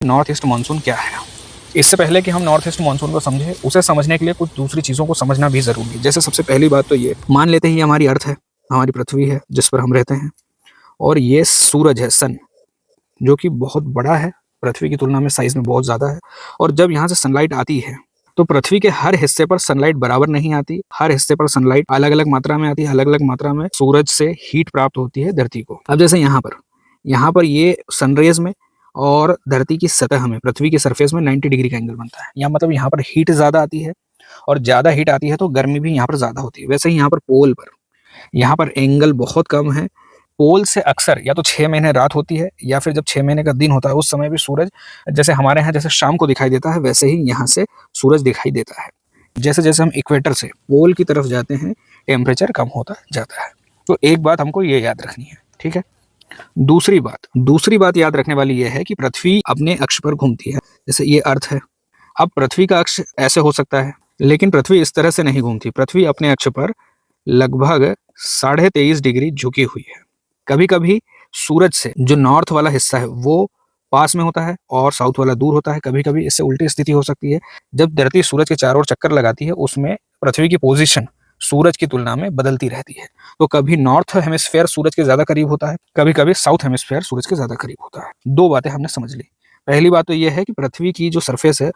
North east monsoon क्या है। इससे पहले कि हम नॉर्थ ईस्ट मानसून को समझें, उसे समझने के लिए कुछ दूसरी चीज़ों को समझना भी ज़रूरी है। जैसे सबसे पहली बात तो ये मान लेते ही हमारी अर्थ है, हमारी पृथ्वी है जिस पर हम रहते हैं, और ये सूरज है, सन, जो कि बहुत बड़ा है, पृथ्वी की तुलना में साइज़ में बहुत ज़्यादा है। और जब यहाँ से सनलाइट आती है तो पृथ्वी के हर हिस्से पर सनलाइट बराबर नहीं आती, हर हिस्से पर सनलाइट अलग अलग मात्रा में आती है, अलग अलग मात्रा में सूरज से हीट प्राप्त होती है धरती को। अब जैसे यहाँ पर ये सनरेज में और धरती की सतह में, पृथ्वी की सरफेस में 90 डिग्री का एंगल बनता है। यहाँ मतलब यहाँ पर हीट ज़्यादा आती है, और ज़्यादा हीट आती है तो गर्मी भी यहाँ पर ज़्यादा होती है। वैसे ही यहाँ पर पोल पर, यहाँ पर एंगल बहुत कम है। पोल से अक्सर या तो 6 महीने रात होती है, या फिर जब 6 महीने का दिन होता है उस समय भी सूरज, जैसे हमारे यहाँ जैसे शाम को दिखाई देता है, वैसे ही यहाँ से सूरज दिखाई देता है। जैसे जैसे हम इक्वेटर से पोल की तरफ जाते हैं, टेम्परेचर कम होता जाता है। तो एक बात हमको ये याद रखनी है, ठीक है। दूसरी बात याद रखने वाली यह है कि पृथ्वी अपने अक्ष पर घूमती है। जैसे ये अर्थ है, अब पृथ्वी का अक्ष ऐसे हो सकता है, लेकिन पृथ्वी इस तरह से नहीं घूमती। पृथ्वी अपने अक्ष पर लगभग 23.5 डिग्री झुकी हुई है। कभी कभी सूरज से जो नॉर्थ वाला हिस्सा है वो पास में होता है और साउथ वाला दूर होता है। कभी कभी इससे उल्टी स्थिति हो सकती है। जब धरती सूरज के चारों ओर चक्कर लगाती है, उसमें पृथ्वी की पोजीशन सूरज की तुलना में बदलती रहती है। तो कभी नॉर्थ हेमिस्फेयर सूरज के ज्यादा करीब होता है, कभी कभी साउथ हेमिस्फेयर सूरज के ज्यादा करीब होता है। दो बातें हमने समझ ली। पहली बात तो यह है कि पृथ्वी की जो सरफेस है,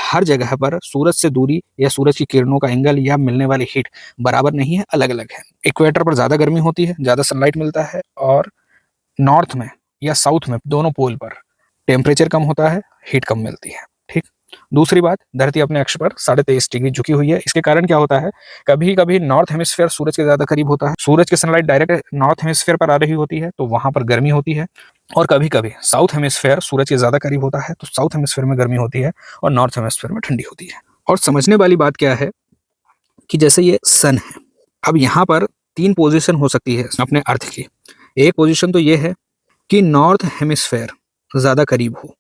हर जगह पर सूरज से दूरी या सूरज की किरणों का एंगल या मिलने वाली हीट बराबर नहीं है, अलग अलग है। इक्वेटर पर ज्यादा गर्मी होती है, ज्यादा सनलाइट मिलता है, और नॉर्थ में या साउथ में, दोनों पोल पर टेम्परेचर कम होता है, हीट कम मिलती है। ठीक। दूसरी बात, धरती अपने अक्ष पर 23.5 डिग्री झुकी हुई है। इसके कारण क्या होता है, कभी कभी नॉर्थ हेमिस्फेयर सूरज के ज्यादा करीब होता है, सूरज की सनलाइट डायरेक्ट नॉर्थ हेमिस्फेयर पर आ रही होती है तो वहां पर गर्मी होती है। और कभी कभी साउथ हेमिस्फेयर सूरज के ज्यादा करीब होता है तो साउथ हेमिस्फेयर में गर्मी होती है और नॉर्थ हेमिस्फेयर में ठंडी होती है। और समझने वाली बात क्या है कि जैसे ये सन है, अब यहाँ पर 3 पोजीशन हो सकती है अपने अर्थ की। एक पोजीशन तो ये है कि नॉर्थ हेमिस्फेयर ज्यादा करीब हो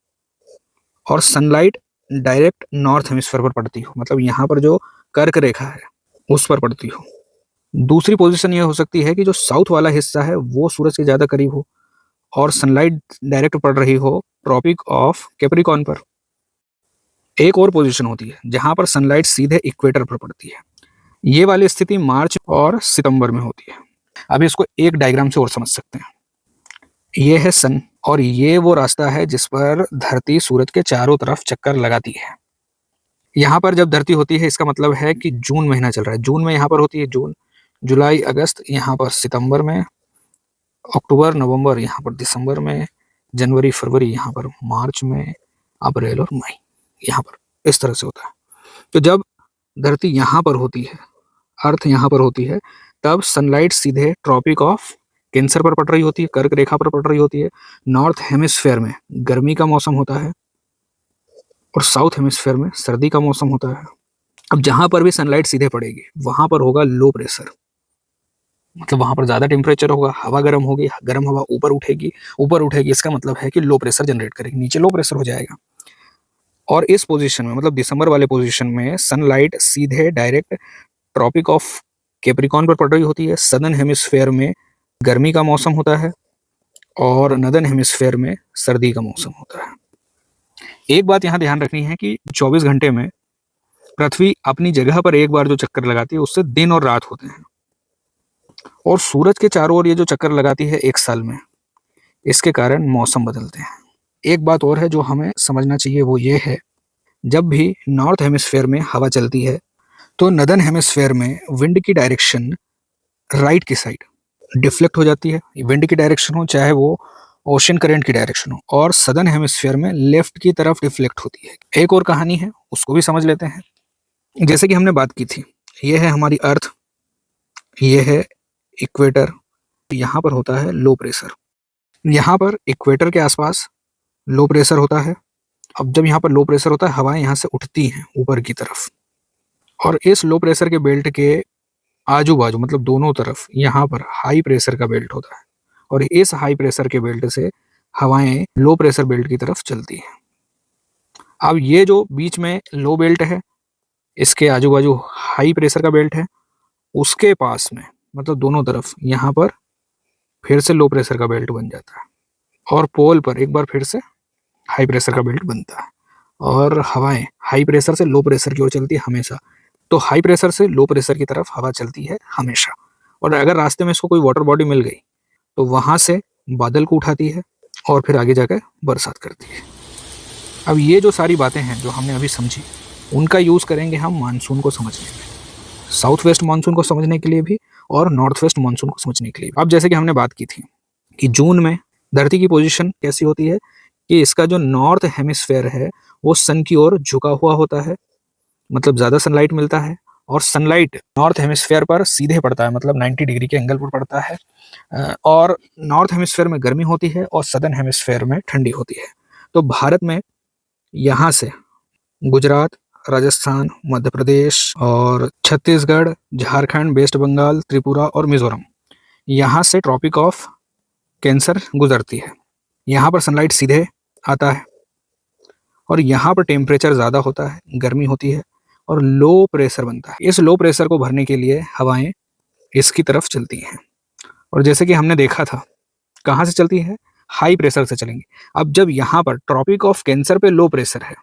और सनलाइट डायरेक्ट नॉर्थ हेमिस्फेयर पर पड़ती हो, मतलब यहाँ पर जो कर्क रेखा है उस पर पड़ती हो। दूसरी पोजीशन ये हो सकती है कि जो साउथ वाला हिस्सा है वो सूरज के ज्यादा करीब हो और सनलाइट डायरेक्ट पड़ रही हो ट्रॉपिक ऑफ कैप्रिकॉर्न पर। एक और पोजीशन होती है जहां पर सनलाइट सीधे इक्वेटर पर पड़ती है। ये वाली स्थिति मार्च और सितंबर में होती है। अभी इसको एक डायग्राम से और समझ सकते हैं। ये है सन, और ये वो रास्ता है जिस पर धरती सूरज के चारों तरफ चक्कर लगाती है। यहाँ पर जब धरती होती है, इसका मतलब है कि जून महीना चल रहा है। जून में यहाँ पर होती है जून, जुलाई, अगस्त, यहाँ पर सितंबर में, अक्टूबर, नवंबर, यहाँ पर दिसंबर में, जनवरी, फरवरी, यहाँ पर मार्च में, अप्रैल और मई, यहाँ पर इस तरह से होता है। तो जब धरती यहाँ पर होती है, अर्थ यहाँ पर होती है, तब सनलाइट सीधे ट्रॉपिक ऑफ कैंसर पर पड़ रही होती है, कर्क रेखा पर पड़ रही होती है। नॉर्थ हेमिस्फेयर में गर्मी का मौसम होता है और साउथ हेमिस्फेयर में सर्दी का मौसम होता है। अब जहां पर भी सनलाइट सीधे पड़ेगी वहां पर होगा लो प्रेशर, मतलब वहां पर ज्यादा टेम्परेचर होगा, हवा गर्म होगी, गर्म हवा ऊपर उठेगी, इसका मतलब है कि लो प्रेशर जनरेट करेगी, नीचे लो प्रेशर हो जाएगा। और इस पोजीशन में, मतलब दिसंबर वाले पोजीशन में, सनलाइट सीधे डायरेक्ट ट्रॉपिक ऑफ कैप्रिकॉर्न पर पड़ रही होती है। सदर्न हेमिस्फेयर में गर्मी का मौसम होता है और नदर्न हेमिस्फेयर में सर्दी का मौसम होता है। एक बात यहाँ ध्यान रखनी है कि 24 घंटे में पृथ्वी अपनी जगह पर एक बार जो चक्कर लगाती है उससे दिन और रात होते हैं, और सूरज के चारों ओर ये जो चक्कर लगाती है एक साल में, इसके कारण मौसम बदलते हैं। एक बात और है जो हमें समझना चाहिए, वो ये है, जब भी नॉर्थ हेमिस्फेयर में हवा चलती है तो नदर्न हेमिस्फेयर में विंड की डायरेक्शन राइट की साइड डिफ्लेक्ट हो जाती है। विंड की डायरेक्शन हो चाहे वो ओशन करंट की डायरेक्शन हो, और सदर्न हेमिस्फेयर में लेफ्ट की तरफ डिफ्लेक्ट होती है। एक और कहानी है, उसको भी समझ लेते हैं। जैसे कि हमने बात की थी, ये है हमारी अर्थ, ये है इक्वेटर, यहाँ पर होता है लो प्रेशर। यहाँ पर इक्वेटर के आसपास लो प्रेशर होता है। अब जब यहाँ पर लो प्रेशर होता है, हवाएं यहाँ से उठती हैं ऊपर की तरफ, और इस लो प्रेशर के बेल्ट के आजू बाजू, मतलब दोनों तरफ, यहाँ पर हाई प्रेशर का बेल्ट होता है, और इस हाई प्रेशर के बेल्ट से हवाएं लो प्रेशर बेल्ट की तरफ चलती हैं। अब ये जो बीच में लो बेल्ट है, इसके आजू बाजू हाई प्रेशर का बेल्ट है, उसके पास में, मतलब दोनों तरफ, यहाँ पर फिर से लो प्रेशर का बेल्ट बन जाता है, और पोल पर एक बार फिर से हाई प्रेशर का बेल्ट बनता है और हवाएं हाई प्रेशर से लो प्रेशर की ओर चलती है हमेशा। तो हाई प्रेशर से लो प्रेशर की तरफ हवा चलती है हमेशा। और अगर रास्ते में इसको कोई वाटर बॉडी मिल गई तो वहां से बादल को उठाती है और फिर आगे जाकर बरसात करती है। अब ये जो सारी बातें हैं जो हमने अभी समझी, उनका यूज़ करेंगे हम मानसून को समझने में, साउथ वेस्ट मानसून को समझने के लिए भी और नॉर्थ वेस्ट मानसून को समझने के लिए। अब जैसे कि हमने बात की थी कि जून में धरती की पोजीशन कैसी होती है कि इसका जो नॉर्थ हेमिस्फेयर है वो सन की ओर झुका हुआ होता है, मतलब ज़्यादा सनलाइट मिलता है और सनलाइट नॉर्थ हेमिस्फेयर पर सीधे पड़ता है, मतलब 90 डिग्री के एंगल पर पड़ता है। और नॉर्थ हेमिस्फेयर में गर्मी होती है और सदर्न हेमिस्फेयर में ठंडी होती है। तो भारत में यहाँ से गुजरात, राजस्थान, मध्य प्रदेश और छत्तीसगढ़, झारखंड, वेस्ट बंगाल, त्रिपुरा और मिजोरम, यहाँ से ट्रॉपिक ऑफ कैंसर गुजरती है। यहाँ पर सनलाइट सीधे आता है और यहाँ पर टेम्परेचर ज़्यादा होता है, गर्मी होती है और लो प्रेशर बनता है। इस लो प्रेशर को भरने के लिए हवाएं इसकी तरफ चलती हैं और जैसे कि हमने देखा था कहाँ से चलती है, हाई प्रेशर से चलेंगी। अब जब यहाँ पर ट्रॉपिक ऑफ कैंसर पे लो प्रेशर है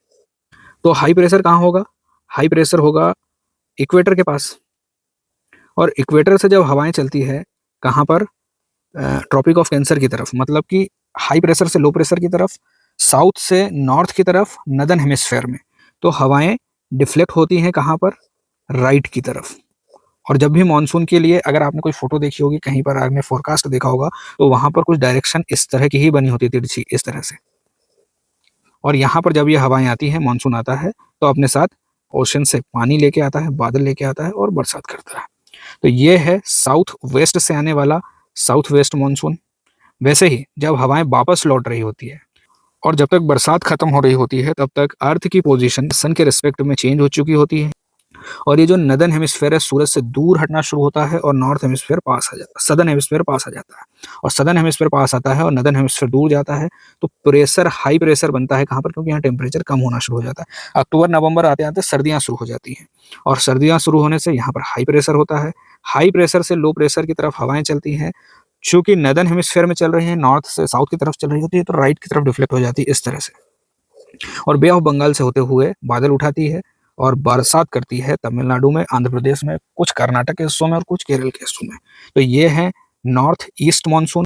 तो हाई प्रेशर कहाँ होगा, हाई प्रेशर होगा इक्वेटर के पास। और इक्वेटर से जब हवाएं चलती है कहाँ पर, ट्रॉपिक ऑफ कैंसर की तरफ, मतलब कि हाई प्रेशर से लो प्रेशर की तरफ, साउथ से नॉर्थ की तरफ, नदर्न हेमिस्फेयर में, तो हवाएं डिफ्लेक्ट होती हैं कहाँ पर, राइट की तरफ। और जब भी मानसून के लिए अगर आपने कोई फोटो देखी होगी, कहीं पर आपने फोरकास्ट देखा होगा, तो वहां पर कुछ डायरेक्शन इस तरह की ही बनी होती है, तिरछी इस तरह से। और यहाँ पर जब ये हवाएं आती हैं, मानसून आता है, तो अपने साथ ओशन से पानी लेके आता है, बादल लेके आता है और बरसात करता है। तो ये है साउथ वेस्ट से आने वाला साउथ वेस्ट मानसून। वैसे ही जब हवाएं वापस लौट रही होती है और जब तक बरसात खत्म हो रही होती है, तब तक अर्थ की पोजीशन सन के रिस्पेक्ट में चेंज हो चुकी होती है और ये जो नदर्न हेमिस्फेयर है सूरज से दूर हटना शुरू होता है और नॉर्थ हेमिस्फेयर पास आ जाता है, सदर्न हेमिस्फेयर पास आ जाता है। और सदर्न हेमिस्फेयर पास आता है और नदर्न हेमिस्फेयर दूर जाता है, तो प्रेशर हाई प्रेशर बनता है कहाँ पर, क्योंकि यहाँ टेम्परेचर कम होना शुरू हो जाता है। अक्टूबर नवंबर आते आते सर्दियाँ शुरू हो जाती हैं और सर्दियाँ शुरू होने से यहाँ पर हाई प्रेशर होता है। हाई प्रेशर से लो प्रेशर की तरफ हवाएं चलती हैं, चूंकि नदर्न हेमिस्फेयर में चल रही है, नॉर्थ से साउथ की तरफ चल रही होती है, तो राइट की तरफ डिफ्लेक्ट हो जाती है इस तरह से और बे ऑफ बंगाल से होते हुए बादल उठाती है और बरसात करती है तमिलनाडु में, आंध्र प्रदेश में, कुछ कर्नाटक के हिस्सों में और कुछ केरल के हिस्सों में। तो ये है नॉर्थ ईस्ट मानसून।